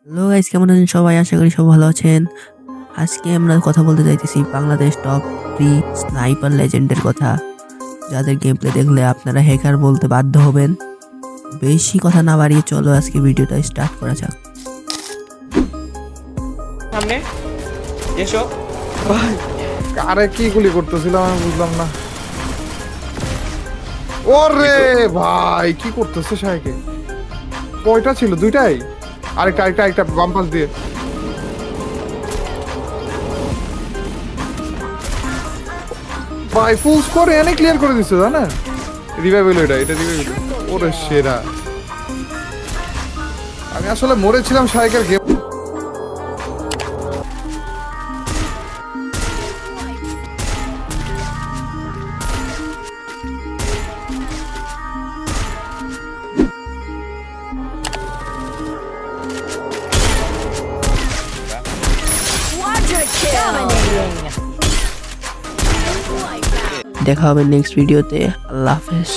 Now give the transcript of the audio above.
Hello guys, কেমন আছেন সবাই? আশা করি সব ভালো আছেন। আজকে আমরা কথা বলতে চাইতেছি বাংলাদেশ টপ 3 স্নাইপার লেজেন্ডের কথা, যাদের গেম প্লে দেখলে আপনারা হ্যাকার বলতে বাধ্য হবেন। বেশি কথা না বাড়িয়ে চলো আজকে ভিডিওটা স্টার্ট করা যাক। সামনে এসো। ভাই কারে কি গুলি করতেছিলাম আমি বুঝলাম না। ওরে ভাই কি করতেছে শাইকে? কয়টা ছিল? দুইটাই? আরেকটা বাম পাশ দিয়ে। ভাই ফুল স্কোর এনে ক্লিয়ার করে দিচ্ছে জানেন? রিভাইভ হলো এটা রিভাইভ হলো। ওরে সেরা। আমি আসলে মরেছিলাম শাইকের গেম। দেখা হবে নেক্সট ভিডিওতে। আল্লাহ হাফেজ।